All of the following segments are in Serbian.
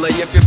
LAF je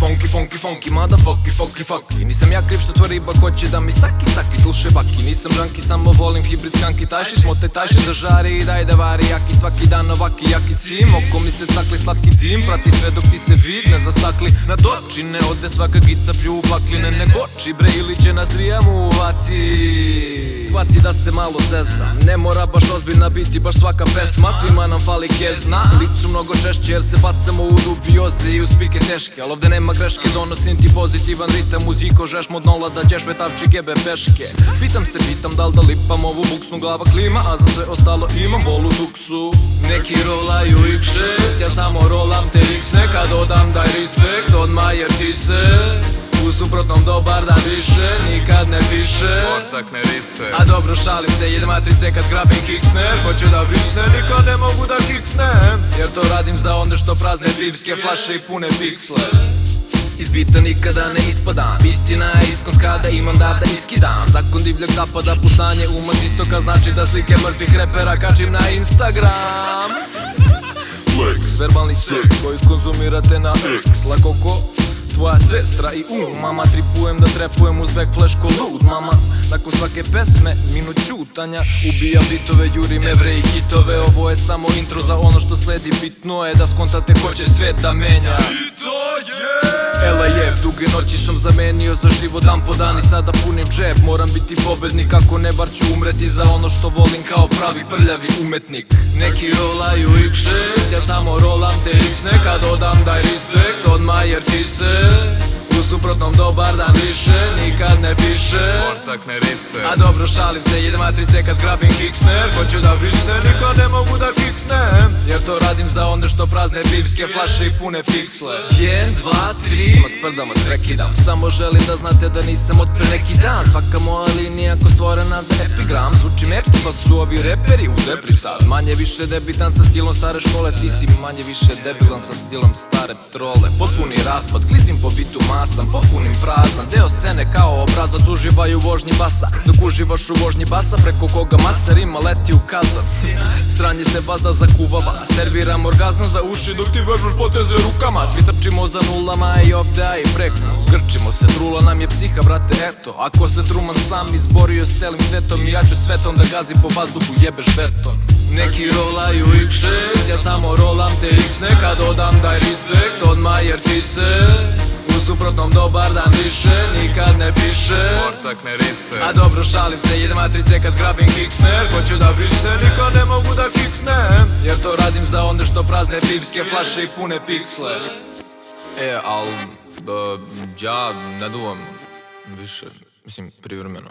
funky, mada fucky. Nisam ja kriv što tvoja riba hoće da mi saki, slušaj baki. Nisam žanki, samo volim hibrid skanki. Tajši smo te tajši da žari i daj da vari jaki. Svaki dan ovaki jaki cim, oko mi se cakli slatki dim. Prati sve dok ti se vid ne zastakli na toči. Ne ode svaka gica plju u pakline, ne koči bre ili će nas rijam uvati. Shvati da se malo zezam, ne mora baš ozbiljna biti baš svaka pesma. Svima nam fali kezna, licu mnogo češće jer se bacamo u dubioze i u spike teške. Al ovde nema greške, donosim ti pozitivan ritam. Muziko žeš od nola da ćeš betavči gebe peške. Pitam da li da lipam ovu buksnu, glava klima, a za sve ostalo imam bolu duksu. Neki rolaju X6, ja samo rolam te X. Neka dodam daj respekt odmah jer ti se u suprotnom dobar dan više nikad ne piše. Ortak ne rise. A dobro šalim se, jedem matrice kad zgrabim kiksnem. Hoću da vrisnem, nikad ne mogu da kiksnem, jer to radim za one što prazne pivske flaše i pune piksle. Iz bita nikada ne ispadam, istina je iskonska da imam dar da iskidam. Zakon divljeg zapada, pustanje uma s istoka znači da slike mrtvih repera kačim na Instagram. Flex, verbalni seks koji konzumirate na X. Lako ko tvoja sestra i mama. Tripujem da trepujem uz backflash ko lud mama. Nakon svake pesme minut čutanja ubijam bitove, jurim evre i hitove. Ovo je samo intro za ono što sledi. Bitno je da skontate ko će svet da menja. LAF, duge noći sam zamenio za život dan po dan i sada punim džep. Moram biti pobednik, ako ne bar ću umreti za ono što volim kao pravi prljavi umetnik. Neki rolaju X6, ja samo rolam te X. Neka dodam daj respekt odmah jer ti se u suprotnom dobar dan više nikad ne piše. Ortak ne rise. A dobro šalim se, jedem matrice kad zgrabim kiksnem. Hoću da vrisnem, nikad ne mogu da kiksnem, jer to radim za one što prazne pivske flaše i pune piksle. 1, 2, 3, ma sprdam, ma prekidam. Samo želim da znate da nisam od pre neki dan. Svaka moja linija ko stvorena za epigram. Zvučim epski pa su ovi reperi u depri sad. Manje više debitant sa skillom stare škole. Ti si manje više debilan sa stilom stare trole. Potpuni raspad, klizim po bitu masam, popunim prazan. Deo scene kao obrazac, uživaj u vožnji basa. Dok uživaš u vožnji basa, preko koga masa rima leti u kazan. Sranje se vazda zakuvava, serviram orgazam za uši dok ti vežbaš poteze rukama. Svi trčimo za nulama i ovde a i preko. Grčimo se, trula nam je psiha, brate, eto. Ako se Truman sam izborio s celim svetom, ja ću svetom da gazim po vazduhu, jebeš beton. Neki rolaju X6, ja samo rolam te X. Neka dodam daj respekt odmah jer ti se u suprotnom dobar dan više nikad ne piše. Ortak ne rise. A dobro šalim se, jedem matrice kad zgrabim kiksner. Hoću da vrisnem, nikad ne mogu da kiksnem, jer to radim za one što prazne pivske flaše i pune piksle. Al ja ne duvam više, mislim privremeno.